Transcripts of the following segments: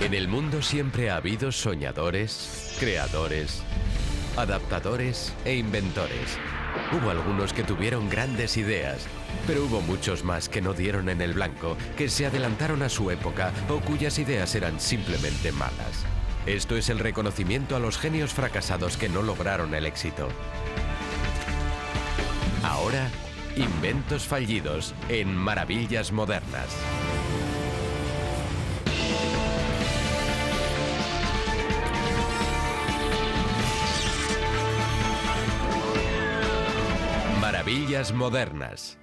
En el mundo siempre ha habido soñadores, creadores, adaptadores e inventores. Hubo algunos que tuvieron grandes ideas, pero hubo muchos más que no dieron en el blanco, que se adelantaron a su época o cuyas ideas eran simplemente malas. Esto es el reconocimiento a los genios fracasados que no lograron el éxito. Ahora, inventos fallidos en Maravillas Modernas. Maravillas Modernas.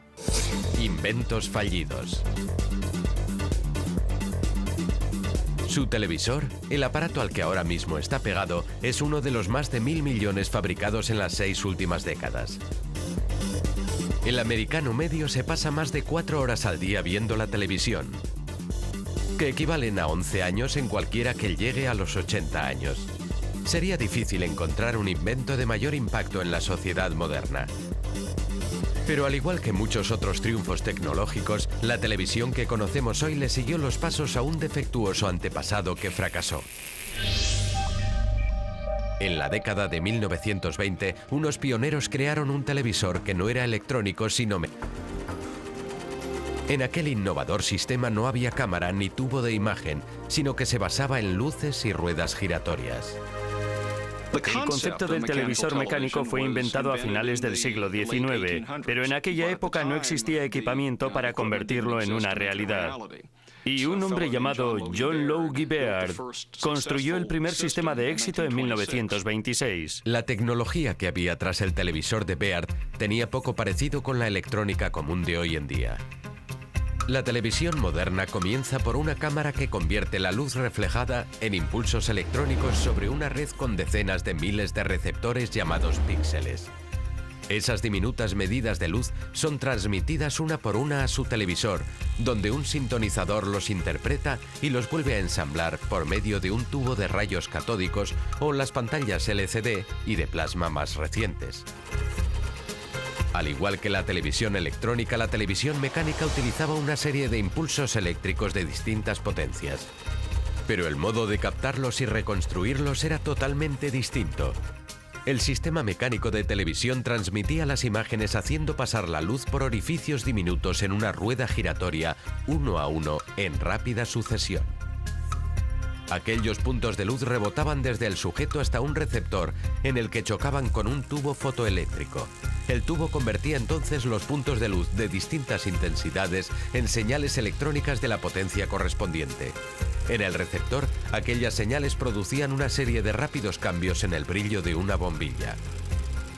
Inventos fallidos. Su televisor, el aparato al que ahora mismo está pegado, es uno de los más de 1.000 millones fabricados en las 6 últimas décadas. El americano medio se pasa más de 4 horas al día viendo la televisión, que equivalen a 11 años en cualquiera que llegue a los 80 años. Sería difícil encontrar un invento de mayor impacto en la sociedad moderna. Pero al igual que muchos otros triunfos tecnológicos, la televisión que conocemos hoy le siguió los pasos a un defectuoso antepasado que fracasó. En la década de 1920, unos pioneros crearon un televisor que no era electrónico sino mecánico. En aquel innovador sistema no había cámara ni tubo de imagen, sino que se basaba en luces y ruedas giratorias. El concepto del televisor mecánico fue inventado a finales del siglo XIX, pero en aquella época no existía equipamiento para convertirlo en una realidad. Y un hombre llamado John Logie Baird construyó el primer sistema de éxito en 1926. La tecnología que había tras el televisor de Baird tenía poco parecido con la electrónica común de hoy en día. La televisión moderna comienza por una cámara que convierte la luz reflejada en impulsos electrónicos sobre una red con decenas de miles de receptores llamados píxeles. Esas diminutas medidas de luz son transmitidas una por una a su televisor, donde un sintonizador los interpreta y los vuelve a ensamblar por medio de un tubo de rayos catódicos o las pantallas LCD y de plasma más recientes. Al igual que la televisión electrónica, la televisión mecánica utilizaba una serie de impulsos eléctricos de distintas potencias. Pero el modo de captarlos y reconstruirlos era totalmente distinto. El sistema mecánico de televisión transmitía las imágenes haciendo pasar la luz por orificios diminutos en una rueda giratoria, uno a uno, en rápida sucesión. Aquellos puntos de luz rebotaban desde el sujeto hasta un receptor en el que chocaban con un tubo fotoeléctrico. El tubo convertía entonces los puntos de luz de distintas intensidades en señales electrónicas de la potencia correspondiente. En el receptor, aquellas señales producían una serie de rápidos cambios en el brillo de una bombilla.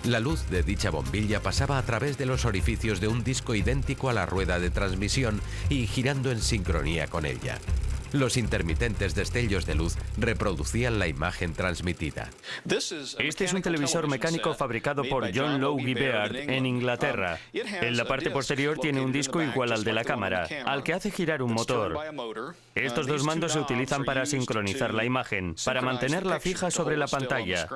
La luz de dicha bombilla pasaba a través de los orificios de un disco idéntico a la rueda de transmisión y girando en sincronía con ella. Los intermitentes destellos de luz reproducían la imagen transmitida. Este es un televisor mecánico fabricado por John Logie Baird en Inglaterra. En la parte posterior tiene un disco igual al de la cámara, al que hace girar un motor. Estos dos mandos se utilizan para sincronizar la imagen, para mantenerla fija sobre la pantalla.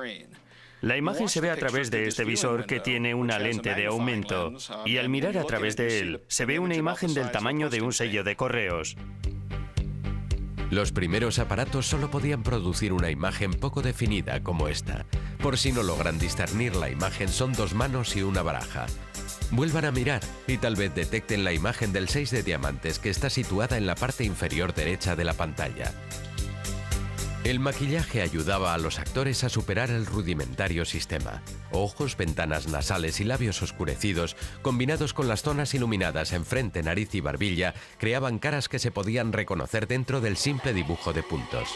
La imagen se ve a través de este visor que tiene una lente de aumento, y al mirar a través de él, se ve una imagen del tamaño de un sello de correos. Los primeros aparatos solo podían producir una imagen poco definida como esta. Por si no logran discernir la imagen, son dos manos y una baraja. Vuelvan a mirar y tal vez detecten la imagen del 6 de diamantes que está situada en la parte inferior derecha de la pantalla. El maquillaje ayudaba a los actores a superar el rudimentario sistema. Ojos, ventanas nasales y labios oscurecidos, combinados con las zonas iluminadas en frente, nariz y barbilla, creaban caras que se podían reconocer dentro del simple dibujo de puntos.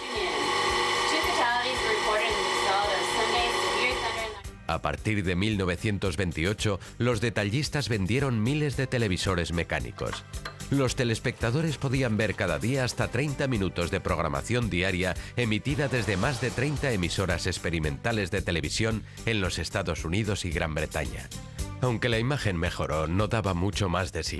A partir de 1928, los detallistas vendieron miles de televisores mecánicos. Los telespectadores podían ver cada día hasta 30 minutos de programación diaria emitida desde más de 30 emisoras experimentales de televisión en los Estados Unidos y Gran Bretaña. Aunque la imagen mejoró, no daba mucho más de sí.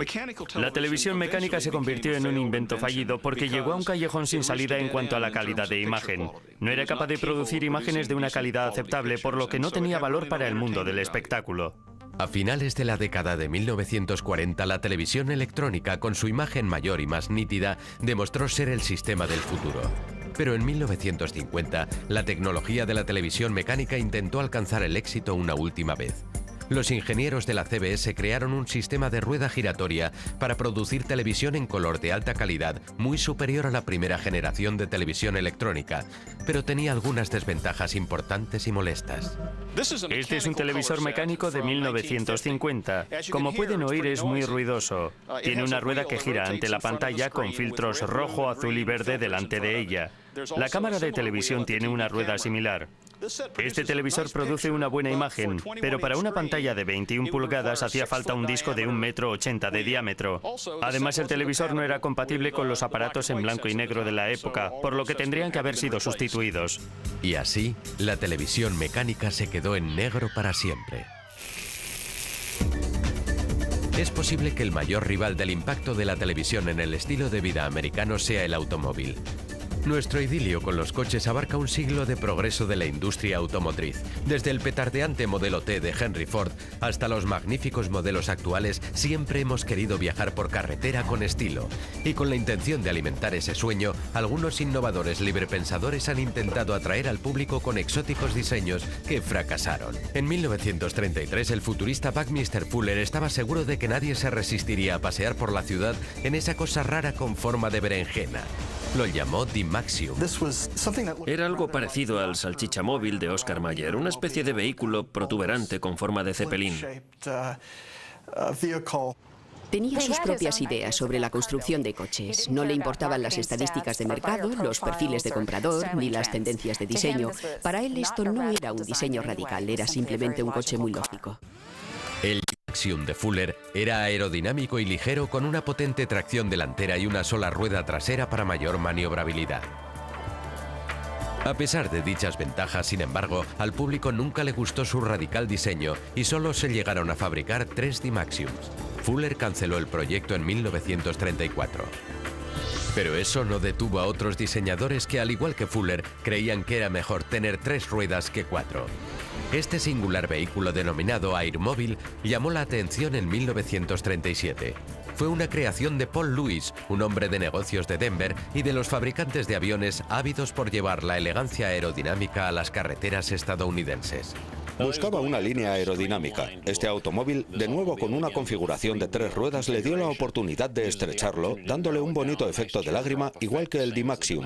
La televisión mecánica se convirtió en un invento fallido porque llegó a un callejón sin salida en cuanto a la calidad de imagen. No era capaz de producir imágenes de una calidad aceptable, por lo que no tenía valor para el mundo del espectáculo. A finales de la década de 1940, la televisión electrónica, con su imagen mayor y más nítida, demostró ser el sistema del futuro. Pero en 1950, la tecnología de la televisión mecánica intentó alcanzar el éxito una última vez. Los ingenieros de la CBS crearon un sistema de rueda giratoria para producir televisión en color de alta calidad, muy superior a la primera generación de televisión electrónica, pero tenía algunas desventajas importantes y molestas. Este es un televisor mecánico de 1950. Como pueden oír, es muy ruidoso. Tiene una rueda que gira ante la pantalla con filtros rojo, azul y verde delante de ella. La cámara de televisión tiene una rueda similar. Este televisor produce una buena imagen, pero para una pantalla de 21 pulgadas hacía falta un disco de 1,80 m de diámetro. Además, el televisor no era compatible con los aparatos en blanco y negro de la época, por lo que tendrían que haber sido sustituidos. Y así, la televisión mecánica se quedó en negro para siempre. Es posible que el mayor rival del impacto de la televisión en el estilo de vida americano sea el automóvil. Nuestro idilio con los coches abarca un siglo de progreso de la industria automotriz. Desde el petardeante modelo T de Henry Ford hasta los magníficos modelos actuales, siempre hemos querido viajar por carretera con estilo. Y con la intención de alimentar ese sueño, algunos innovadores librepensadores han intentado atraer al público con exóticos diseños que fracasaron. En 1933, el futurista Buckminster Fuller estaba seguro de que nadie se resistiría a pasear por la ciudad en esa cosa rara con forma de berenjena. Lo llamó D-Maxium. Era algo parecido al salchicha móvil de Oscar Mayer, una especie de vehículo protuberante con forma de cepelín. Tenía sus propias ideas sobre la construcción de coches. No le importaban las estadísticas de mercado, los perfiles de comprador, ni las tendencias de diseño. Para él esto no era un diseño radical, era simplemente un coche muy lógico. El D-Maxium de Fuller era aerodinámico y ligero con una potente tracción delantera y una sola rueda trasera para mayor maniobrabilidad. A pesar de dichas ventajas, sin embargo, al público nunca le gustó su radical diseño y solo se llegaron a fabricar 3 D-Maxiums. Fuller canceló el proyecto en 1934. Pero eso no detuvo a otros diseñadores que, al igual que Fuller, creían que era mejor tener 3 ruedas que 4. Este singular vehículo denominado Airmobile llamó la atención en 1937. Fue una creación de Paul Lewis, un hombre de negocios de Denver y de los fabricantes de aviones ávidos por llevar la elegancia aerodinámica a las carreteras estadounidenses. Buscaba una línea aerodinámica. Este automóvil, de nuevo con una configuración de 3 ruedas, le dio la oportunidad de estrecharlo, dándole un bonito efecto de lágrima, igual que el D-Maxium.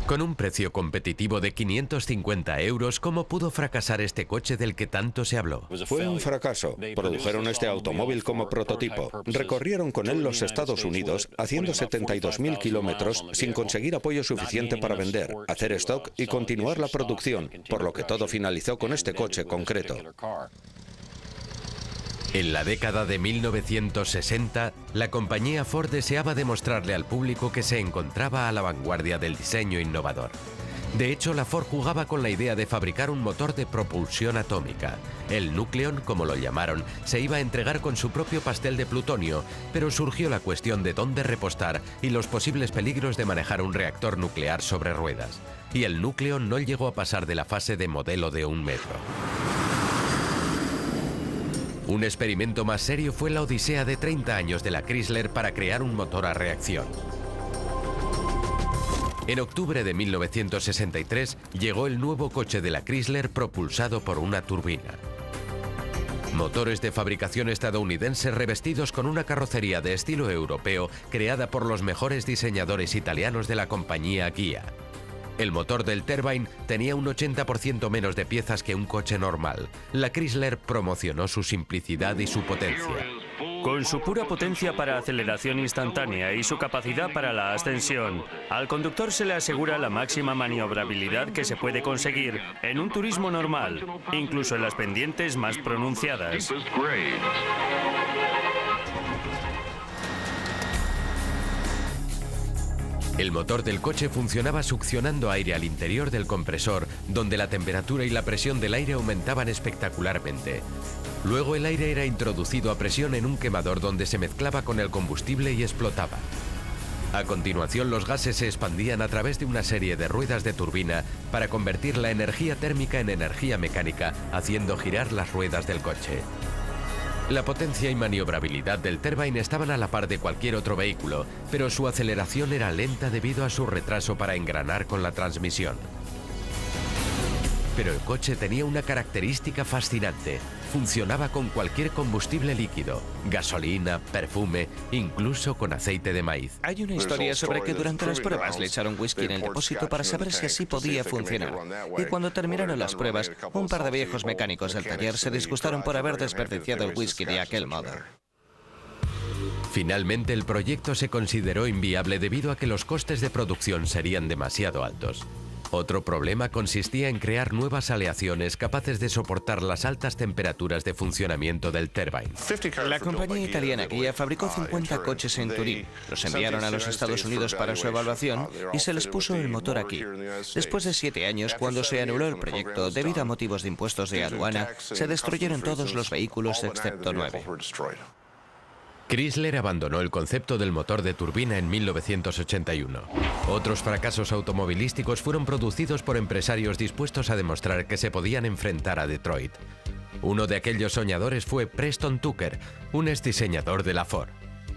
Con un precio competitivo de 550 euros, ¿cómo pudo fracasar este coche del que tanto se habló? Fue un fracaso. Produjeron este automóvil como prototipo. Recorrieron con él los Estados Unidos, haciendo 72.000 kilómetros sin conseguir apoyo suficiente para vender, hacer stock y continuar la producción, por lo que todo finalizó con este coche concreto. En la década de 1960, la compañía Ford deseaba demostrarle al público que se encontraba a la vanguardia del diseño innovador. De hecho, la Ford jugaba con la idea de fabricar un motor de propulsión atómica. El Nucleon, como lo llamaron, se iba a entregar con su propio pastel de plutonio, pero surgió la cuestión de dónde repostar y los posibles peligros de manejar un reactor nuclear sobre ruedas. Y el Nucleon no llegó a pasar de la fase de modelo de 1 metro. Un experimento más serio fue la odisea de 30 años de la Chrysler para crear un motor a reacción. En octubre de 1963 llegó el nuevo coche de la Chrysler propulsado por una turbina. Motores de fabricación estadounidense revestidos con una carrocería de estilo europeo creada por los mejores diseñadores italianos de la compañía Ghia. El motor del Turbine tenía un 80% menos de piezas que un coche normal. La Chrysler promocionó su simplicidad y su potencia. Con su pura potencia para aceleración instantánea y su capacidad para la ascensión, al conductor se le asegura la máxima maniobrabilidad que se puede conseguir en un turismo normal, incluso en las pendientes más pronunciadas. El motor del coche funcionaba succionando aire al interior del compresor, donde la temperatura y la presión del aire aumentaban espectacularmente. Luego el aire era introducido a presión en un quemador donde se mezclaba con el combustible y explotaba. A continuación, los gases se expandían a través de una serie de ruedas de turbina para convertir la energía térmica en energía mecánica, haciendo girar las ruedas del coche. La potencia y maniobrabilidad del Tervine estaban a la par de cualquier otro vehículo, pero su aceleración era lenta debido a su retraso para engranar con la transmisión. Pero el coche tenía una característica fascinante. Funcionaba con cualquier combustible líquido, gasolina, perfume, incluso con aceite de maíz. Hay una historia sobre que durante las pruebas le echaron whisky en el depósito para saber si así podía funcionar. Y cuando terminaron las pruebas, un par de viejos mecánicos del taller se disgustaron por haber desperdiciado el whisky de aquel modo. Finalmente, el proyecto se consideró inviable debido a que los costes de producción serían demasiado altos. Otro problema consistía en crear nuevas aleaciones capaces de soportar las altas temperaturas de funcionamiento del Tervine. La compañía italiana Ghia fabricó 50 coches en Turín. Los enviaron a los Estados Unidos para su evaluación y se les puso el motor aquí. Después de 7 años, cuando se anuló el proyecto debido a motivos de impuestos de aduana, se destruyeron todos los vehículos excepto 9. Chrysler abandonó el concepto del motor de turbina en 1981. Otros fracasos automovilísticos fueron producidos por empresarios dispuestos a demostrar que se podían enfrentar a Detroit. Uno de aquellos soñadores fue Preston Tucker, un exdiseñador de la Ford.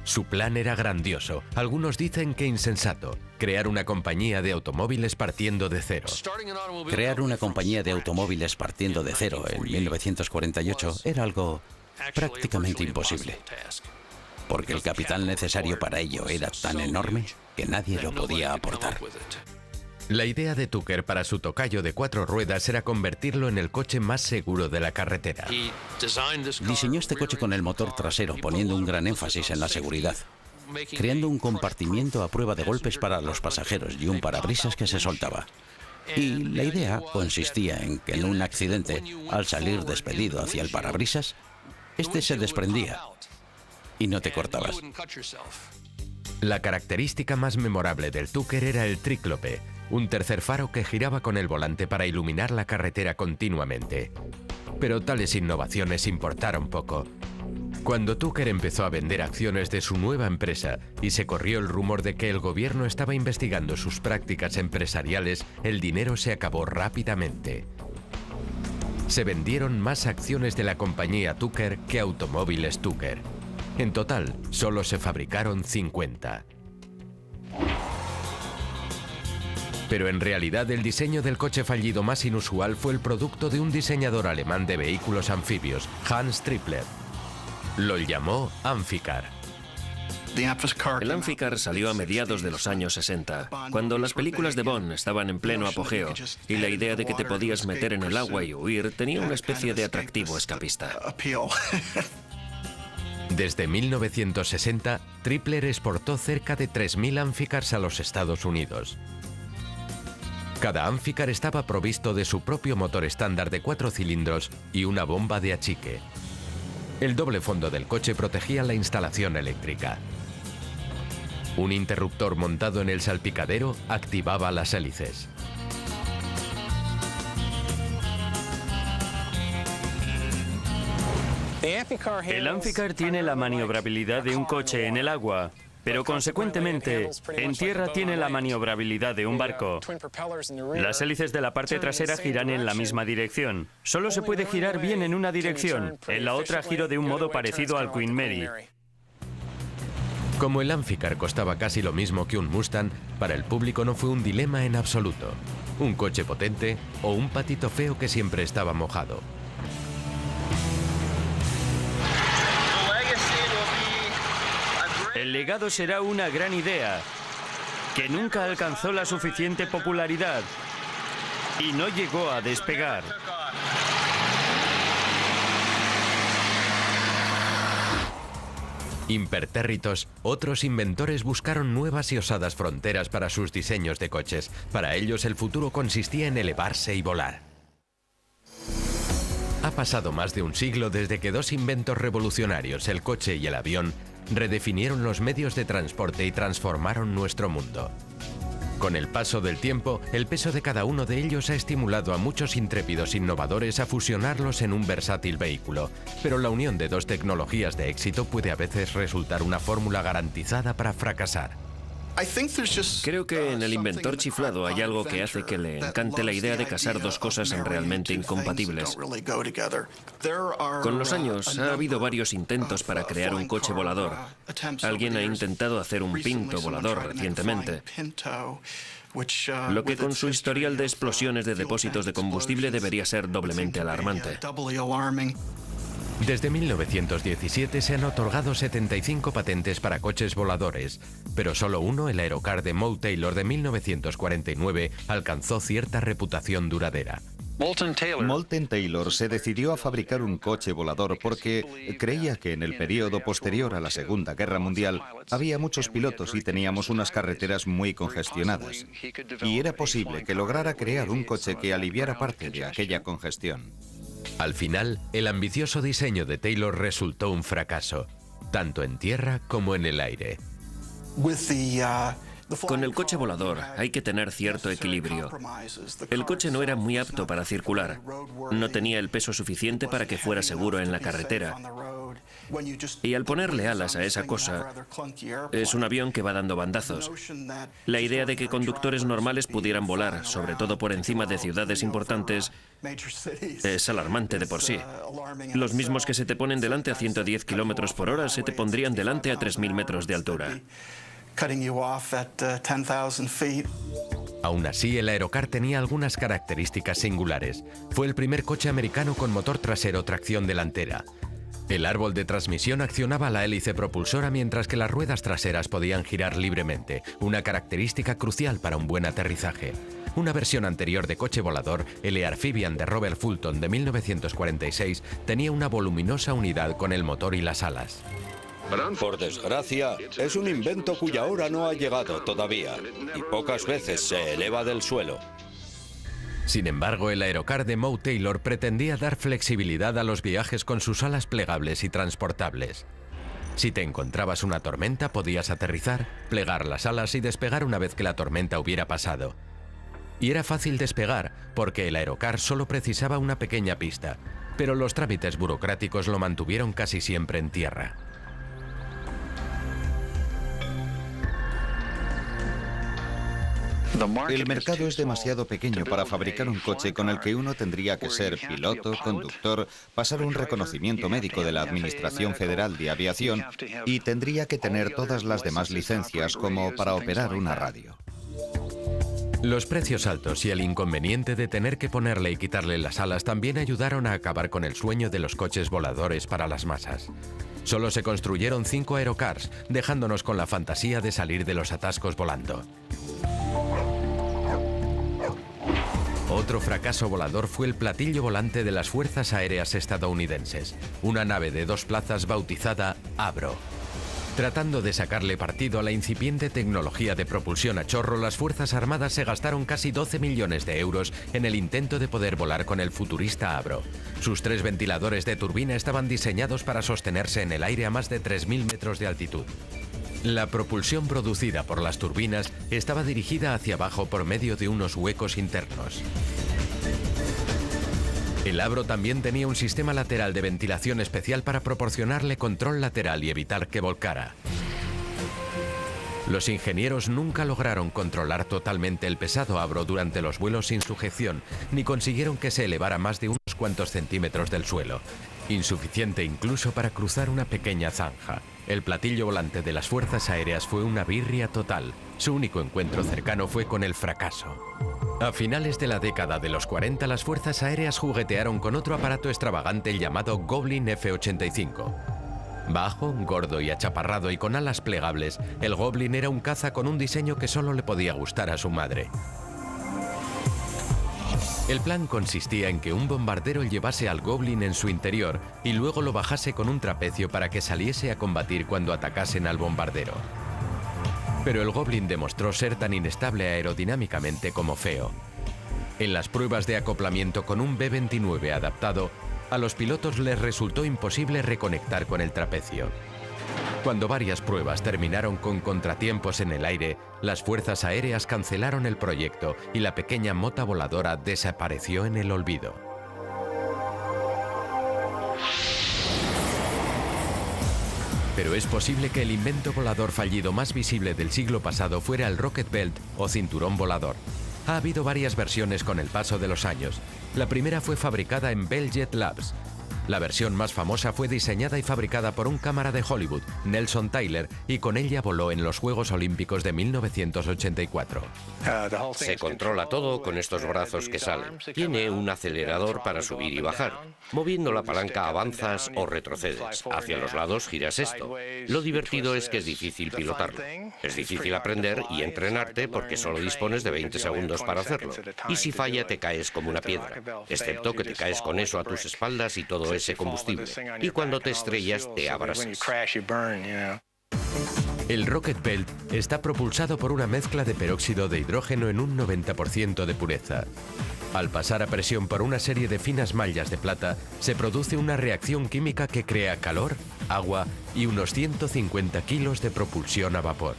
Su plan era grandioso, algunos dicen que insensato: crear una compañía de automóviles partiendo de cero. Crear una compañía de automóviles partiendo de cero en 1948 era algo prácticamente imposible, porque el capital necesario para ello era tan enorme que nadie lo podía aportar. La idea de Tucker para su tocayo de 4 ruedas era convertirlo en el coche más seguro de la carretera. Diseñó este coche con el motor trasero, poniendo un gran énfasis en la seguridad, creando un compartimiento a prueba de golpes para los pasajeros y un parabrisas que se soltaba. Y la idea consistía en que en un accidente, al salir despedido hacia el parabrisas, este se desprendía y no te cortabas. La característica más memorable del Tucker era el tríclope, un tercer faro que giraba con el volante para iluminar la carretera continuamente. Pero tales innovaciones importaron poco. Cuando Tucker empezó a vender acciones de su nueva empresa y se corrió el rumor de que el gobierno estaba investigando sus prácticas empresariales, el dinero se acabó rápidamente. Se vendieron más acciones de la compañía Tucker que automóviles Tucker. En total, solo se fabricaron 50. Pero en realidad el diseño del coche fallido más inusual fue el producto de un diseñador alemán de vehículos anfibios, Hans Trippler. Lo llamó Amphicar. El Amphicar salió a mediados de los años 60, cuando las películas de Bond estaban en pleno apogeo, y la idea de que te podías meter en el agua y huir tenía una especie de atractivo escapista. Desde 1960, Trippler exportó cerca de 3.000 Amphicars a los Estados Unidos. Cada Amphicar estaba provisto de su propio motor estándar de 4 cilindros y una bomba de achique. El doble fondo del coche protegía la instalación eléctrica. Un interruptor montado en el salpicadero activaba las hélices. El Amphicar tiene la maniobrabilidad de un coche en el agua, pero consecuentemente, en tierra tiene la maniobrabilidad de un barco. Las hélices de la parte trasera giran en la misma dirección. Solo se puede girar bien en una dirección, en la otra giro de un modo parecido al Queen Mary. Como el Amphicar costaba casi lo mismo que un Mustang, para el público no fue un dilema en absoluto. Un coche potente o un patito feo que siempre estaba mojado. El legado será una gran idea, que nunca alcanzó la suficiente popularidad y no llegó a despegar. Impertérritos, otros inventores buscaron nuevas y osadas fronteras para sus diseños de coches. Para ellos el futuro consistía en elevarse y volar. Ha pasado más de un siglo desde que dos inventos revolucionarios, el coche y el avión, redefinieron los medios de transporte y transformaron nuestro mundo. Con el paso del tiempo, el peso de cada uno de ellos ha estimulado a muchos intrépidos innovadores a fusionarlos en un versátil vehículo, pero la unión de dos tecnologías de éxito puede a veces resultar una fórmula garantizada para fracasar. Creo que en el inventor chiflado hay algo que hace que le encante la idea de casar dos cosas realmente incompatibles. Con los años ha habido varios intentos para crear un coche volador. Alguien ha intentado hacer un Pinto volador recientemente, lo que con su historial de explosiones de depósitos de combustible debería ser doblemente alarmante. Desde 1917 se han otorgado 75 patentes para coches voladores, pero solo uno, el Aerocar de Moe Taylor de 1949, alcanzó cierta reputación duradera. Moulton Taylor se decidió a fabricar un coche volador porque creía que en el periodo posterior a la Segunda Guerra Mundial había muchos pilotos y teníamos unas carreteras muy congestionadas. Y era posible que lograra crear un coche que aliviara parte de aquella congestión. Al final, el ambicioso diseño de Taylor resultó un fracaso, tanto en tierra como en el aire. Con el coche volador hay que tener cierto equilibrio. El coche no era muy apto para circular. No tenía el peso suficiente para que fuera seguro en la carretera. Y al ponerle alas a esa cosa, es un avión que va dando bandazos. La idea de que conductores normales pudieran volar, sobre todo por encima de ciudades importantes, es alarmante de por sí. Los mismos que se te ponen delante a 110 kilómetros por hora se te pondrían delante a 3.000 metros de altura. Aún así, el Aerocar tenía algunas características singulares. Fue el primer coche americano con motor trasero tracción delantera. El árbol de transmisión accionaba la hélice propulsora mientras que las ruedas traseras podían girar libremente, una característica crucial para un buen aterrizaje. Una versión anterior de coche volador, el Amphibian de Robert Fulton de 1946, tenía una voluminosa unidad con el motor y las alas. Por desgracia, es un invento cuya hora no ha llegado todavía y pocas veces se eleva del suelo. Sin embargo, el Aerocar de Moe Taylor pretendía dar flexibilidad a los viajes con sus alas plegables y transportables. Si te encontrabas una tormenta, podías aterrizar, plegar las alas y despegar una vez que la tormenta hubiera pasado. Y era fácil despegar, porque el Aerocar solo precisaba una pequeña pista, pero los trámites burocráticos lo mantuvieron casi siempre en tierra. El mercado es demasiado pequeño para fabricar un coche con el que uno tendría que ser piloto, conductor, pasar un reconocimiento médico de la Administración Federal de Aviación y tendría que tener todas las demás licencias como para operar una radio. Los precios altos y el inconveniente de tener que ponerle y quitarle las alas también ayudaron a acabar con el sueño de los coches voladores para las masas. Solo se construyeron 5 Aerocars, dejándonos con la fantasía de salir de los atascos volando. Otro fracaso volador fue el platillo volante de las Fuerzas Aéreas estadounidenses, una nave de 2 plazas bautizada Avro. Tratando de sacarle partido a la incipiente tecnología de propulsión a chorro, las Fuerzas Armadas se gastaron casi 12 millones de euros en el intento de poder volar con el futurista Avro. Sus 3 ventiladores de turbina estaban diseñados para sostenerse en el aire a más de 3.000 metros de altitud. La propulsión producida por las turbinas estaba dirigida hacia abajo por medio de unos huecos internos. El Avro también tenía un sistema lateral de ventilación especial para proporcionarle control lateral y evitar que volcara. Los ingenieros nunca lograron controlar totalmente el pesado Avro durante los vuelos sin sujeción, ni consiguieron que se elevara más de unos cuantos centímetros del suelo, insuficiente incluso para cruzar una pequeña zanja. El platillo volante de las Fuerzas Aéreas fue una birria total. Su único encuentro cercano fue con el fracaso. A finales de la década de los 40, las Fuerzas Aéreas juguetearon con otro aparato extravagante llamado Goblin F-85. Bajo, gordo y achaparrado y con alas plegables, el Goblin era un caza con un diseño que solo le podía gustar a su madre. El plan consistía en que un bombardero llevase al Goblin en su interior y luego lo bajase con un trapecio para que saliese a combatir cuando atacasen al bombardero. Pero el Goblin demostró ser tan inestable aerodinámicamente como feo. En las pruebas de acoplamiento con un B-29 adaptado, a los pilotos les resultó imposible reconectar con el trapecio. Cuando varias pruebas terminaron con contratiempos en el aire, las Fuerzas Aéreas cancelaron el proyecto y la pequeña mota voladora desapareció en el olvido. Pero es posible que el invento volador fallido más visible del siglo pasado fuera el Rocket Belt o cinturón volador. Ha habido varias versiones con el paso de los años. La primera fue fabricada en Bell Jet Labs. La versión más famosa fue diseñada y fabricada por un cámara de Hollywood, Nelson Tyler, y con ella voló en los Juegos Olímpicos de 1984. Se controla todo con estos brazos que salen. Tiene un acelerador para subir y bajar. Moviendo la palanca avanzas o retrocedes. Hacia los lados giras esto. Lo divertido es que es difícil pilotarlo. Es difícil aprender y entrenarte porque solo dispones de 20 segundos para hacerlo. Y si falla te caes como una piedra. Excepto que te caes con eso a tus espaldas y todo ese combustible. Y cuando te estrellas te abrasas. El Rocket Belt está propulsado por una mezcla de peróxido de hidrógeno en un 90% de pureza. Al pasar a presión por una serie de finas mallas de plata, se produce una reacción química que crea calor, agua y unos 150 kilos de propulsión a vapor.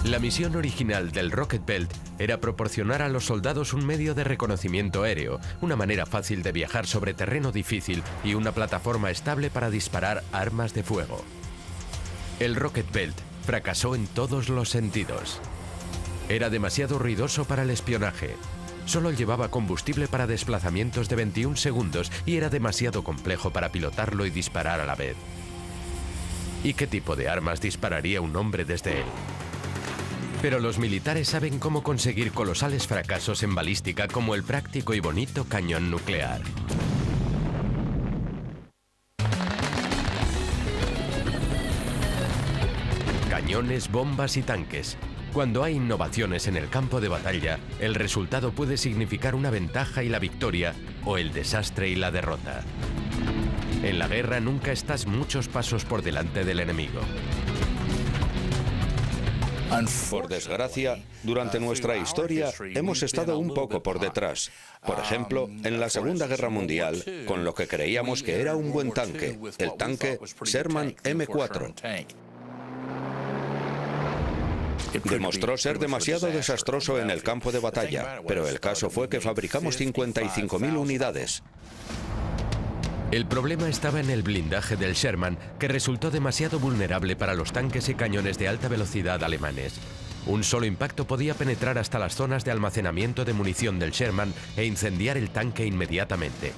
La misión original del Rocket Belt era proporcionar a los soldados un medio de reconocimiento aéreo, una manera fácil de viajar sobre terreno difícil y una plataforma estable para disparar armas de fuego. El Rocket Belt fracasó en todos los sentidos. Era demasiado ruidoso para el espionaje. Solo llevaba combustible para desplazamientos de 21 segundos y era demasiado complejo para pilotarlo y disparar a la vez. ¿Y qué tipo de armas dispararía un hombre desde él? Pero los militares saben cómo conseguir colosales fracasos en balística como el práctico y bonito cañón nuclear. Cañones, bombas y tanques. Cuando hay innovaciones en el campo de batalla, el resultado puede significar una ventaja y la victoria, o el desastre y la derrota. En la guerra nunca estás muchos pasos por delante del enemigo. Por desgracia, durante nuestra historia hemos estado un poco por detrás. Por ejemplo, en la Segunda Guerra Mundial, con lo que creíamos que era un buen tanque, el tanque Sherman M4. Demostró ser demasiado desastroso en el campo de batalla, pero el caso fue que fabricamos 55.000 unidades. El problema estaba en el blindaje del Sherman, que resultó demasiado vulnerable para los tanques y cañones de alta velocidad alemanes. Un solo impacto podía penetrar hasta las zonas de almacenamiento de munición del Sherman e incendiar el tanque inmediatamente.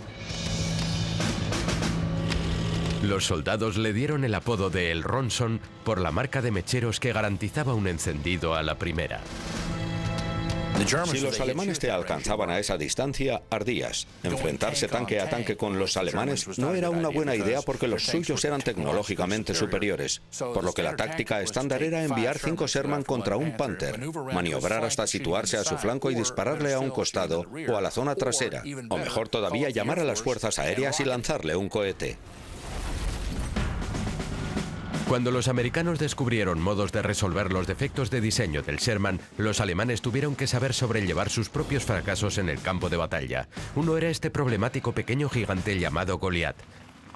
Los soldados le dieron el apodo de El Ronson por la marca de mecheros que garantizaba un encendido a la primera. Si los alemanes te alcanzaban a esa distancia, ardías. Enfrentarse tanque a tanque con los alemanes no era una buena idea porque los suyos eran tecnológicamente superiores, por lo que la táctica estándar era enviar 5 Sherman contra un Panther, maniobrar hasta situarse a su flanco y dispararle a un costado o a la zona trasera, o mejor todavía llamar a las fuerzas aéreas y lanzarle un cohete. Cuando los americanos descubrieron modos de resolver los defectos de diseño del Sherman, los alemanes tuvieron que saber sobrellevar sus propios fracasos en el campo de batalla. Uno era este problemático pequeño gigante llamado Goliath.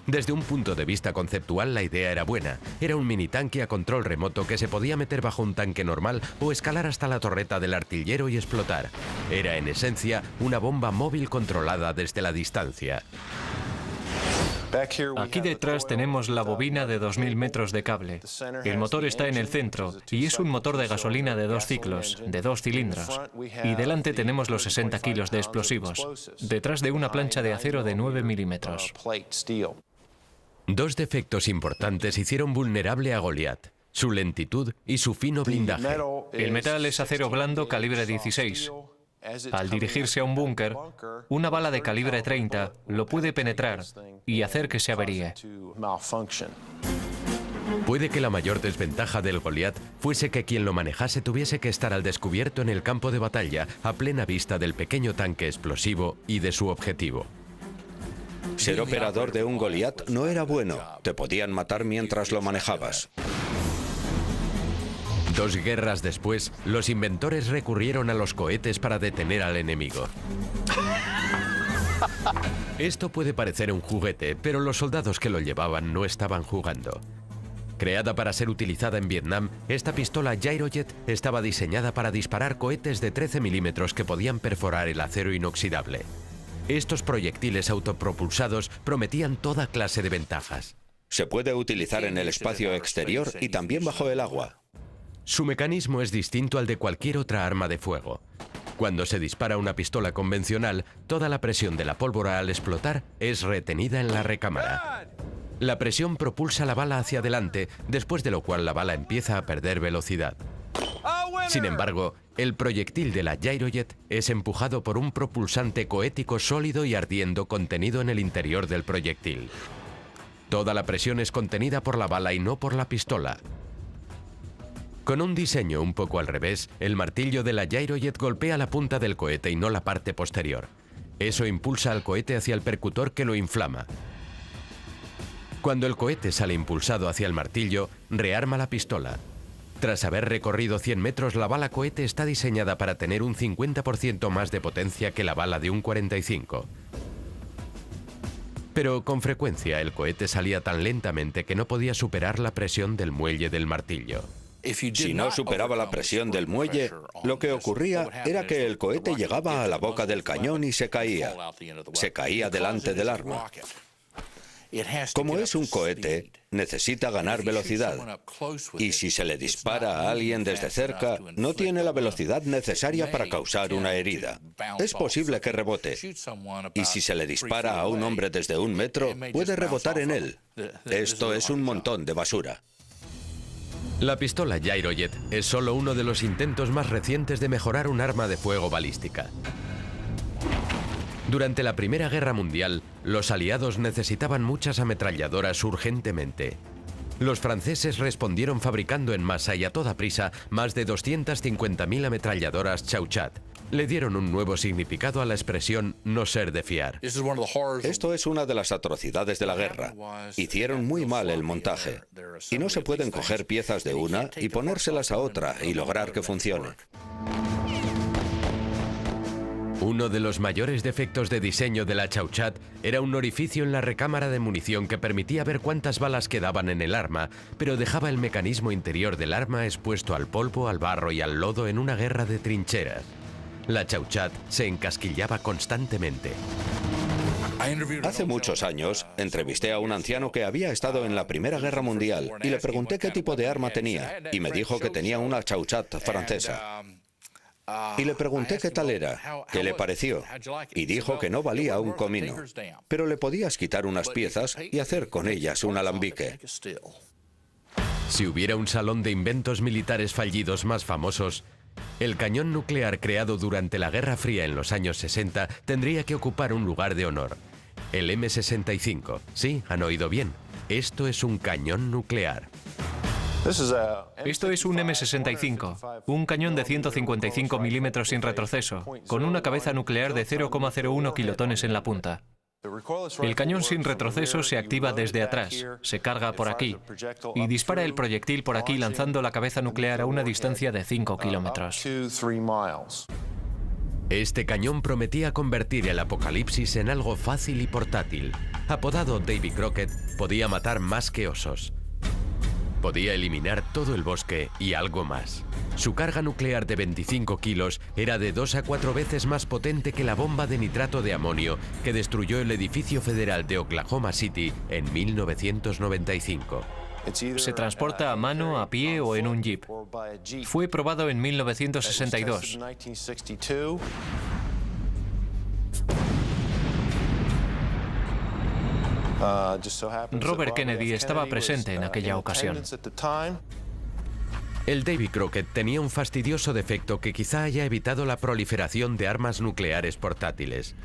Desde un punto de vista conceptual, la idea era buena. Era un mini tanque a control remoto que se podía meter bajo un tanque normal o escalar hasta la torreta del artillero y explotar. Era, en esencia, una bomba móvil controlada desde la distancia. Aquí detrás tenemos la bobina de 2000 metros de cable. El motor está en el centro y es un motor de gasolina de 2 ciclos, de 2 cilindros. Y delante tenemos los 60 kilos de explosivos, detrás de una plancha de acero de 9 milímetros. Dos defectos importantes hicieron vulnerable a Goliath: su lentitud y su fino blindaje. El metal es acero blando calibre 16. Al dirigirse a un búnker, una bala de calibre 30 lo puede penetrar y hacer que se averíe. Puede que la mayor desventaja del Goliath fuese que quien lo manejase tuviese que estar al descubierto en el campo de batalla, a plena vista del pequeño tanque explosivo y de su objetivo. Ser operador de un Goliath no era bueno. Te podían matar mientras lo manejabas. 2 guerras después, los inventores recurrieron a los cohetes para detener al enemigo. Esto puede parecer un juguete, pero los soldados que lo llevaban no estaban jugando. Creada para ser utilizada en Vietnam, esta pistola Gyrojet estaba diseñada para disparar cohetes de 13 milímetros que podían perforar el acero inoxidable. Estos proyectiles autopropulsados prometían toda clase de ventajas. Se puede utilizar en el espacio exterior y también bajo el agua. Su mecanismo es distinto al de cualquier otra arma de fuego. Cuando se dispara una pistola convencional, toda la presión de la pólvora al explotar es retenida en la recámara. La presión propulsa la bala hacia adelante, después de lo cual la bala empieza a perder velocidad. Sin embargo, el proyectil de la Gyrojet es empujado por un propulsante cohético sólido y ardiendo contenido en el interior del proyectil. Toda la presión es contenida por la bala y no por la pistola. Con un diseño un poco al revés, el martillo de la Gyrojet golpea la punta del cohete y no la parte posterior. Eso impulsa al cohete hacia el percutor que lo inflama. Cuando el cohete sale impulsado hacia el martillo, rearma la pistola. Tras haber recorrido 100 metros, la bala cohete está diseñada para tener un 50% más de potencia que la bala de un 45. Pero con frecuencia el cohete salía tan lentamente que no podía superar la presión del muelle del martillo. Si no superaba la presión del muelle, lo que ocurría era que el cohete llegaba a la boca del cañón y se caía. Se caía delante del arma. Como es un cohete, necesita ganar velocidad. Y si se le dispara a alguien desde cerca, no tiene la velocidad necesaria para causar una herida. Es posible que rebote. Y si se le dispara a un hombre desde 1 metro, puede rebotar en él. Esto es un montón de basura. La pistola Gyrojet es solo uno de los intentos más recientes de mejorar un arma de fuego balística. Durante la Primera Guerra Mundial, los aliados necesitaban muchas ametralladoras urgentemente. Los franceses respondieron fabricando en masa y a toda prisa más de 250.000 ametralladoras Chauchat. Le dieron un nuevo significado a la expresión no ser de fiar. Esto es una de las atrocidades de la guerra. Hicieron muy mal el montaje. Y no se pueden coger piezas de una y ponérselas a otra y lograr que funcione. Uno de los mayores defectos de diseño de la Chauchat era un orificio en la recámara de munición que permitía ver cuántas balas quedaban en el arma, pero dejaba el mecanismo interior del arma expuesto al polvo, al barro y al lodo en una guerra de trincheras. La Chauchat se encasquillaba constantemente. Hace muchos años, entrevisté a un anciano que había estado en la Primera Guerra Mundial y le pregunté qué tipo de arma tenía, y me dijo que tenía una Chauchat francesa. Y le pregunté qué tal era, qué le pareció, y dijo que no valía un comino, pero le podías quitar unas piezas y hacer con ellas un alambique. Si hubiera un salón de inventos militares fallidos más famosos, el cañón nuclear creado durante la Guerra Fría en los años 60 tendría que ocupar un lugar de honor. El M65. Sí, han oído bien. Esto es un cañón nuclear. Esto es un M65, un cañón de 155 milímetros sin retroceso, con una cabeza nuclear de 0,01 kilotones en la punta. El cañón sin retroceso se activa desde atrás, se carga por aquí y dispara el proyectil por aquí lanzando la cabeza nuclear a una distancia de 5 kilómetros. Este cañón prometía convertir el apocalipsis en algo fácil y portátil. Apodado Davy Crockett, podía matar más que osos. Podía eliminar todo el bosque y algo más. Su carga nuclear de 25 kilos era de 2 a 4 veces más potente que la bomba de nitrato de amonio que destruyó el edificio federal de Oklahoma City en 1995. Se transporta a mano, a pie o en un jeep. Fue probado en 1962. Robert Kennedy estaba presente en aquella ocasión. El Davy Crockett tenía un fastidioso defecto que quizá haya evitado la proliferación de armas nucleares portátiles.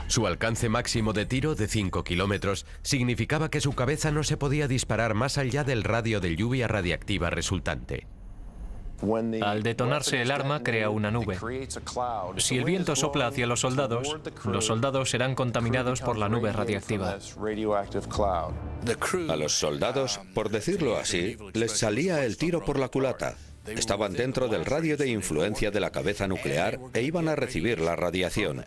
Su alcance máximo de tiro, de 5 kilómetros, significaba que su cabeza no se podía disparar más allá del radio de lluvia radiactiva resultante. Al detonarse el arma, crea una nube. Si el viento sopla hacia los soldados serán contaminados por la nube radiactiva. A los soldados, por decirlo así, les salía el tiro por la culata. Estaban dentro del radio de influencia de la cabeza nuclear e iban a recibir la radiación.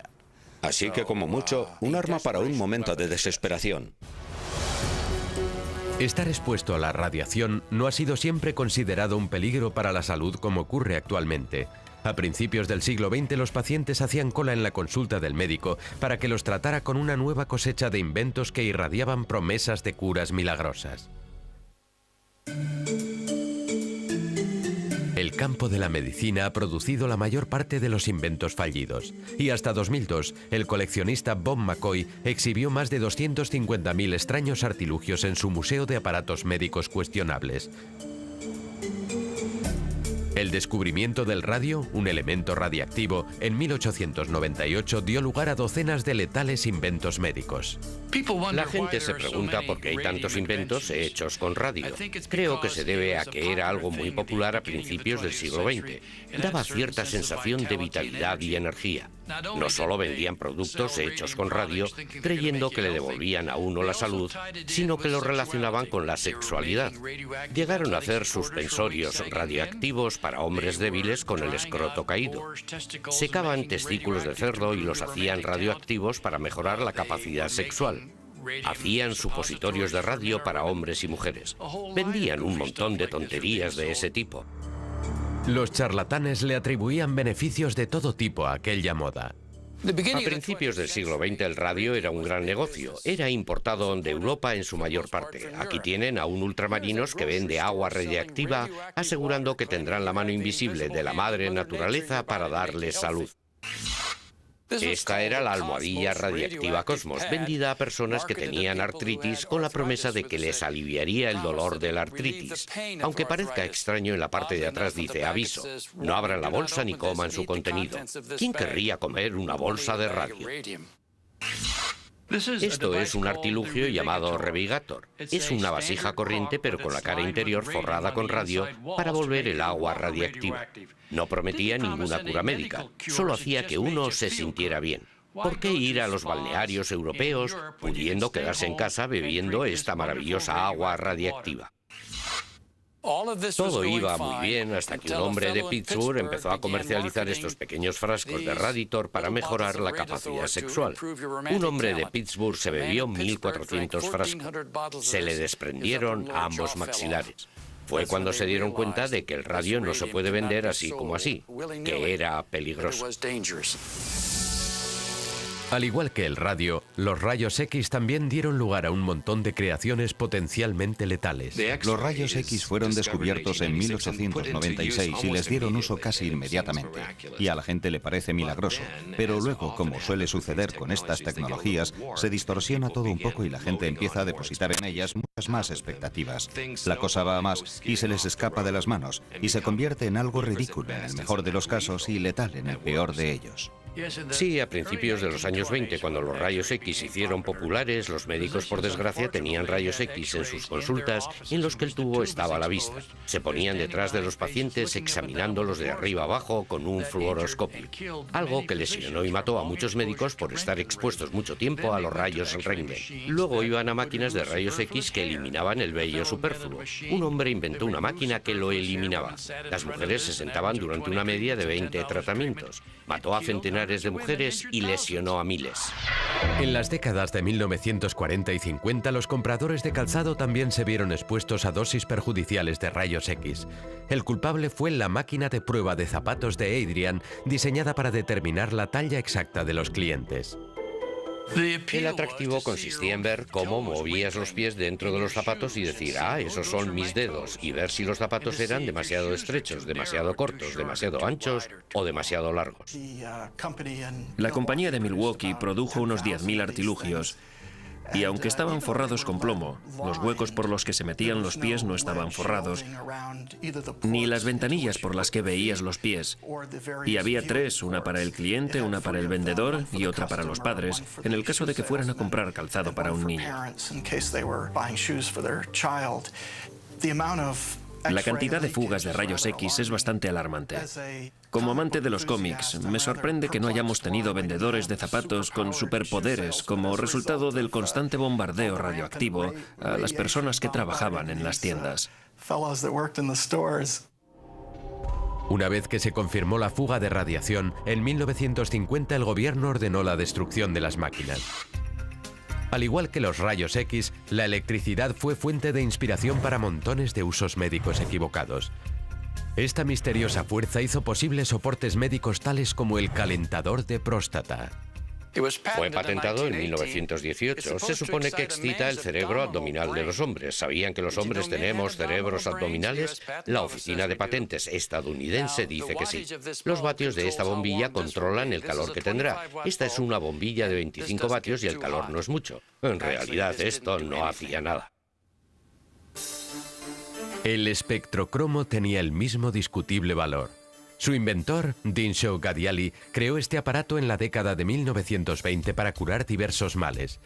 Así que, como mucho, un arma para un momento de desesperación. Estar expuesto a la radiación no ha sido siempre considerado un peligro para la salud como ocurre actualmente. A principios del siglo XX los pacientes hacían cola en la consulta del médico para que los tratara con una nueva cosecha de inventos que irradiaban promesas de curas milagrosas. El campo de la medicina ha producido la mayor parte de los inventos fallidos, y hasta 2002 el coleccionista Bob McCoy exhibió más de 250.000 extraños artilugios en su museo de aparatos médicos cuestionables. El descubrimiento del radio, un elemento radiactivo, en 1898 dio lugar a docenas de letales inventos médicos. La gente se pregunta por qué hay tantos inventos hechos con radio. Creo que se debe a que era algo muy popular a principios del siglo XX. Daba cierta sensación de vitalidad y energía. No solo vendían productos hechos con radio, creyendo que le devolvían a uno la salud, sino que lo relacionaban con la sexualidad. Llegaron a hacer suspensorios radioactivos para hombres débiles con el escroto caído. Secaban testículos de cerdo y los hacían radioactivos para mejorar la capacidad sexual. Hacían supositorios de radio para hombres y mujeres. Vendían un montón de tonterías de ese tipo. Los charlatanes le atribuían beneficios de todo tipo a aquella moda. A principios del siglo XX el radio era un gran negocio. Era importado de Europa en su mayor parte. Aquí tienen a un ultramarinos que vende agua radiactiva, asegurando que tendrán la mano invisible de la madre naturaleza para darles salud. Esta era la almohadilla radiactiva Cosmos, vendida a personas que tenían artritis con la promesa de que les aliviaría el dolor de la artritis. Aunque parezca extraño, en la parte de atrás dice aviso: no abran la bolsa ni coman su contenido. ¿Quién querría comer una bolsa de radio? Esto es un artilugio llamado Revigator. Es una vasija corriente pero con la cara interior forrada con radio para volver el agua radiactiva. No prometía ninguna cura médica, solo hacía que uno se sintiera bien. ¿Por qué ir a los balnearios europeos pudiendo quedarse en casa bebiendo esta maravillosa agua radiactiva? Todo iba muy bien hasta que un hombre de Pittsburgh empezó a comercializar estos pequeños frascos de Raditor para mejorar la capacidad sexual. Un hombre de Pittsburgh se bebió 1.400 frascos. Se le desprendieron ambos maxilares. Fue cuando se dieron cuenta de que el radio no se puede vender así como así, que era peligroso. Al igual que el radio, los rayos X también dieron lugar a un montón de creaciones potencialmente letales. Los rayos X fueron descubiertos en 1896 y les dieron uso casi inmediatamente. Y a la gente le parece milagroso. Pero luego, como suele suceder con estas tecnologías, se distorsiona todo un poco y la gente empieza a depositar en ellas muchas más expectativas. La cosa va a más y se les escapa de las manos y se convierte en algo ridículo en el mejor de los casos y letal en el peor de ellos. Sí, a principios de los años 20, cuando los rayos X se hicieron populares, los médicos, por desgracia, tenían rayos X en sus consultas en los que el tubo estaba a la vista. Se ponían detrás de los pacientes examinándolos de arriba abajo con un fluoroscopio, algo que lesionó y mató a muchos médicos por estar expuestos mucho tiempo a los rayos Röntgen. Luego iban a máquinas de rayos X que eliminaban el vello superfluo. Un hombre inventó una máquina que lo eliminaba. Las mujeres se sentaban durante una media de 20 tratamientos. Mató a centenares de mujeres y lesionó a miles. En las décadas de 1940 y 50, los compradores de calzado también se vieron expuestos a dosis perjudiciales de rayos X. El culpable fue la máquina de prueba de zapatos de Adrian, diseñada para determinar la talla exacta de los clientes. El atractivo consistía en ver cómo movías los pies dentro de los zapatos y decir, ah, esos son mis dedos, y ver si los zapatos eran demasiado estrechos, demasiado cortos, demasiado anchos o demasiado largos. La compañía de Milwaukee produjo unos 10.000 artilugios. Y aunque estaban forrados con plomo, los huecos por los que se metían los pies no estaban forrados, ni las ventanillas por las que veías los pies. Y había tres, una para el cliente, una para el vendedor y otra para los padres, en el caso de que fueran a comprar calzado para un niño. La cantidad de fugas de rayos X es bastante alarmante. Como amante de los cómics, me sorprende que no hayamos tenido vendedores de zapatos con superpoderes como resultado del constante bombardeo radioactivo a las personas que trabajaban en las tiendas. Una vez que se confirmó la fuga de radiación, en 1950 el gobierno ordenó la destrucción de las máquinas. Al igual que los rayos X, la electricidad fue fuente de inspiración para montones de usos médicos equivocados. Esta misteriosa fuerza hizo posible soportes médicos tales como el calentador de próstata. Fue patentado en 1918. Se supone que excita el cerebro abdominal de los hombres. ¿Sabían que los hombres tenemos cerebros abdominales? La Oficina de Patentes estadounidense dice que sí. Los vatios de esta bombilla controlan el calor que tendrá. Esta es una bombilla de 25 vatios y el calor no es mucho. En realidad esto no hacía nada. El espectrocromo tenía el mismo discutible valor. Su inventor, Dinshaw Gadiali, creó este aparato en la década de 1920 para curar diversos males.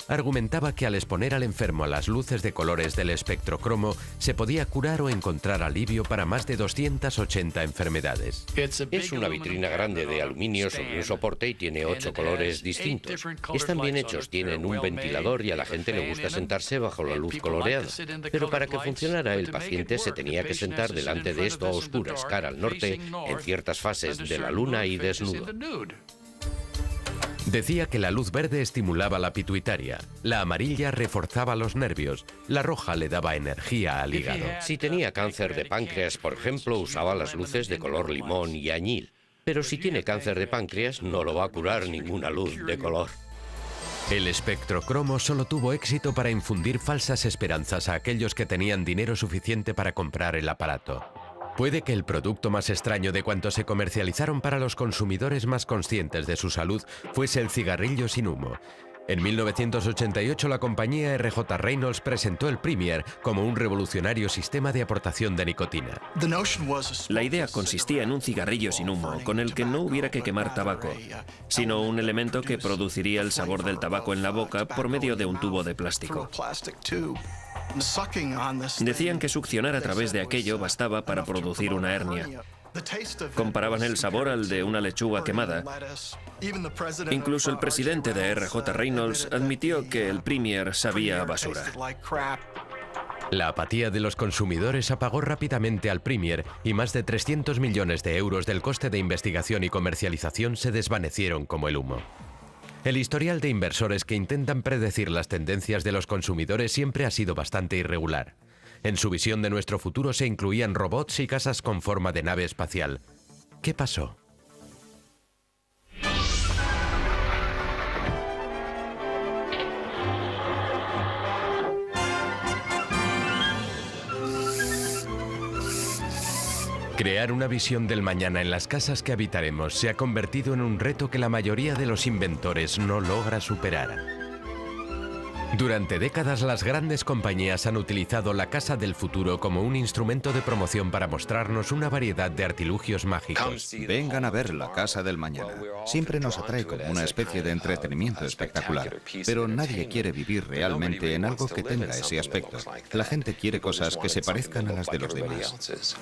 Argumentaba que al exponer al enfermo a las luces de colores del espectrocromo se podía curar o encontrar alivio para más de 280 enfermedades. Es una vitrina grande de aluminio sobre un soporte y tiene 8 colores distintos. Están bien hechos, tienen un ventilador y a la gente le gusta sentarse bajo la luz coloreada. Pero para que funcionara el paciente se tenía que sentar delante de esto a oscuras, cara al norte, en ciertas fases de la luna y desnudo. Decía que la luz verde estimulaba la pituitaria, la amarilla reforzaba los nervios, la roja le daba energía al hígado. Si tenía cáncer de páncreas, por ejemplo, usaba las luces de color limón y añil. Pero si tiene cáncer de páncreas, no lo va a curar ninguna luz de color. El espectrocromo solo tuvo éxito para infundir falsas esperanzas a aquellos que tenían dinero suficiente para comprar el aparato. Puede que el producto más extraño de cuantos se comercializaron para los consumidores más conscientes de su salud fuese el cigarrillo sin humo. En 1988 la compañía R.J. Reynolds presentó el Premier como un revolucionario sistema de aportación de nicotina. La idea consistía en un cigarrillo sin humo, con el que no hubiera que quemar tabaco, sino un elemento que produciría el sabor del tabaco en la boca por medio de un tubo de plástico. Decían que succionar a través de aquello bastaba para producir una hernia. Comparaban el sabor al de una lechuga quemada. Incluso el presidente de R.J. Reynolds admitió que el Premier sabía a basura. La apatía de los consumidores apagó rápidamente al Premier y más de 300 millones de euros del coste de investigación y comercialización se desvanecieron como el humo. El historial de inversores que intentan predecir las tendencias de los consumidores siempre ha sido bastante irregular. En su visión de nuestro futuro se incluían robots y casas con forma de nave espacial. ¿Qué pasó? Crear una visión del mañana en las casas que habitaremos se ha convertido en un reto que la mayoría de los inventores no logra superar. Durante décadas las grandes compañías han utilizado la casa del futuro como un instrumento de promoción para mostrarnos una variedad de artilugios mágicos. Vengan a ver la casa del mañana. Siempre nos atrae como una especie de entretenimiento espectacular, pero nadie quiere vivir realmente en algo que tenga ese aspecto. La gente quiere cosas que se parezcan a las de los demás.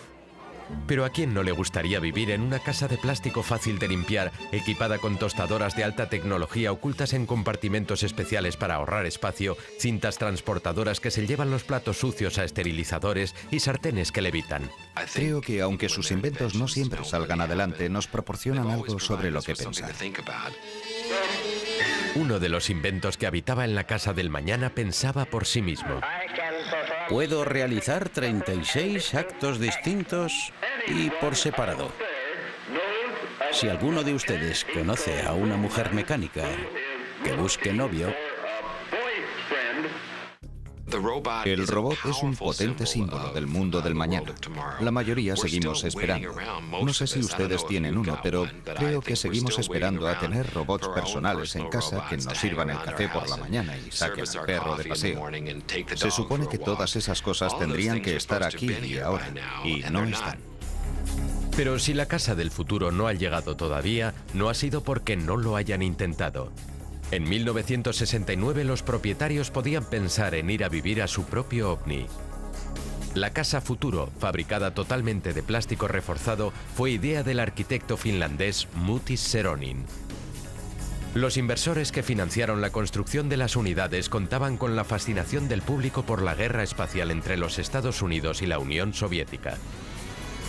Pero ¿a quién no le gustaría vivir en una casa de plástico fácil de limpiar, equipada con tostadoras de alta tecnología ocultas en compartimentos especiales para ahorrar espacio, cintas transportadoras que se llevan los platos sucios a esterilizadores y sartenes que levitan? Creo que aunque sus inventos no siempre salgan adelante, nos proporcionan algo sobre lo que pensar. Uno de los inventos que habitaba en la casa del mañana pensaba por sí mismo. Puedo realizar 36 actos distintos y por separado. Si alguno de ustedes conoce a una mujer mecánica que busque novio... El robot es un potente símbolo del mundo del mañana. La mayoría seguimos esperando. No sé si ustedes tienen uno, pero creo que seguimos esperando a tener robots personales en casa que nos sirvan el café por la mañana y saquen al perro de paseo. Se supone que todas esas cosas tendrían que estar aquí y ahora, y no están. Pero si la casa del futuro no ha llegado todavía, no ha sido porque no lo hayan intentado. En 1969 los propietarios podían pensar en ir a vivir a su propio ovni. La casa Futuro, fabricada totalmente de plástico reforzado, fue idea del arquitecto finlandés Mutis Seronin. Los inversores que financiaron la construcción de las unidades contaban con la fascinación del público por la guerra espacial entre los Estados Unidos y la Unión Soviética.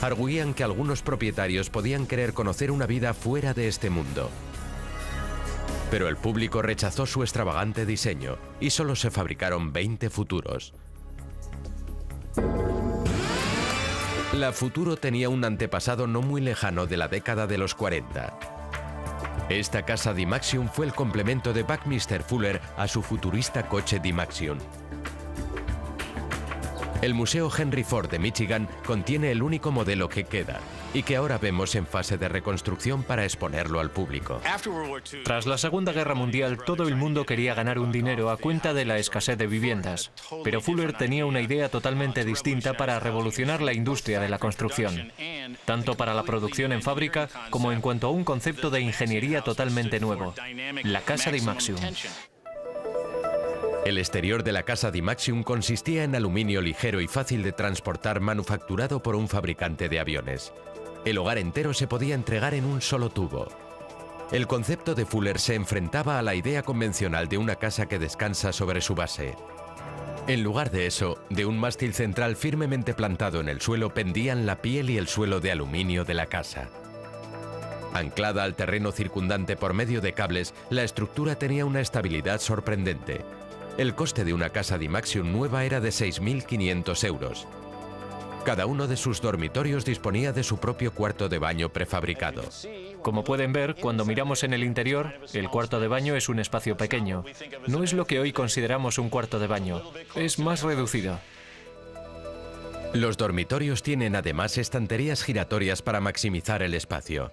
Arguían que algunos propietarios podían querer conocer una vida fuera de este mundo. Pero el público rechazó su extravagante diseño y solo se fabricaron 20 Futuros. La Futuro tenía un antepasado no muy lejano de la década de los 40. Esta casa D-Maxion fue el complemento de Buckminster Fuller a su futurista coche D-Maxion. El Museo Henry Ford de Michigan contiene el único modelo que queda y que ahora vemos en fase de reconstrucción para exponerlo al público. Tras la Segunda Guerra Mundial, todo el mundo quería ganar un dinero a cuenta de la escasez de viviendas, pero Fuller tenía una idea totalmente distinta para revolucionar la industria de la construcción, tanto para la producción en fábrica como en cuanto a un concepto de ingeniería totalmente nuevo, la casa D-Maxion. El exterior de la casa D-Maxion consistía en aluminio ligero y fácil de transportar manufacturado por un fabricante de aviones. El hogar entero se podía entregar en un solo tubo. El concepto de Fuller se enfrentaba a la idea convencional de una casa que descansa sobre su base. En lugar de eso, de un mástil central firmemente plantado en el suelo pendían la piel y el suelo de aluminio de la casa. Anclada al terreno circundante por medio de cables, la estructura tenía una estabilidad sorprendente. El coste de una casa D-Maxion nueva era de 6.500 euros. Cada uno de sus dormitorios disponía de su propio cuarto de baño prefabricado. Como pueden ver, cuando miramos en el interior, el cuarto de baño es un espacio pequeño. No es lo que hoy consideramos un cuarto de baño, es más reducido. Los dormitorios tienen además estanterías giratorias para maximizar el espacio.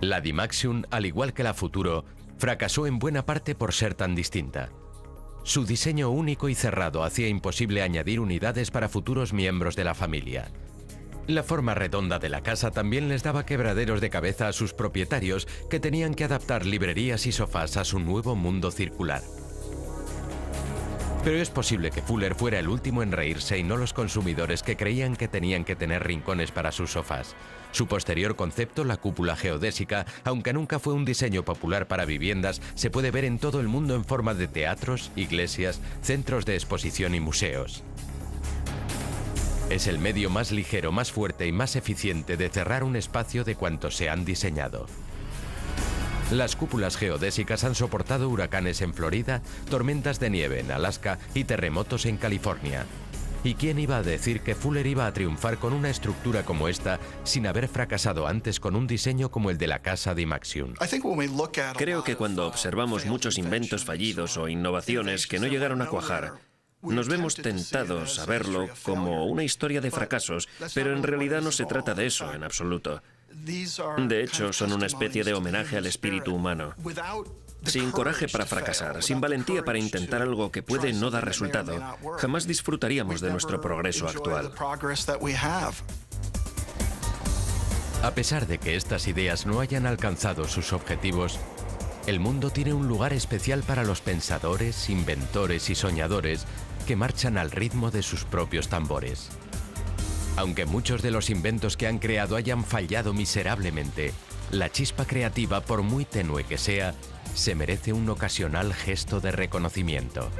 La D-Maxion, al igual que la Futuro, fracasó en buena parte por ser tan distinta. Su diseño único y cerrado hacía imposible añadir unidades para futuros miembros de la familia. La forma redonda de la casa también les daba quebraderos de cabeza a sus propietarios, que tenían que adaptar librerías y sofás a su nuevo mundo circular. Pero es posible que Fuller fuera el último en reírse y no los consumidores que creían que tenían que tener rincones para sus sofás. Su posterior concepto, la cúpula geodésica, aunque nunca fue un diseño popular para viviendas, se puede ver en todo el mundo en forma de teatros, iglesias, centros de exposición y museos. Es el medio más ligero, más fuerte y más eficiente de cerrar un espacio de cuantos se han diseñado. Las cúpulas geodésicas han soportado huracanes en Florida, tormentas de nieve en Alaska y terremotos en California. ¿Y quién iba a decir que Fuller iba a triunfar con una estructura como esta sin haber fracasado antes con un diseño como el de la casa D-Maxion? Creo que cuando observamos muchos inventos fallidos o innovaciones que no llegaron a cuajar, nos vemos tentados a verlo como una historia de fracasos, pero en realidad no se trata de eso en absoluto. De hecho, son una especie de homenaje al espíritu humano. Sin coraje para fracasar, sin valentía para intentar algo que puede no dar resultado, jamás disfrutaríamos de nuestro progreso actual. A pesar de que estas ideas no hayan alcanzado sus objetivos, el mundo tiene un lugar especial para los pensadores, inventores y soñadores que marchan al ritmo de sus propios tambores. Aunque muchos de los inventos que han creado hayan fallado miserablemente, la chispa creativa, por muy tenue que sea, se merece un ocasional gesto de reconocimiento.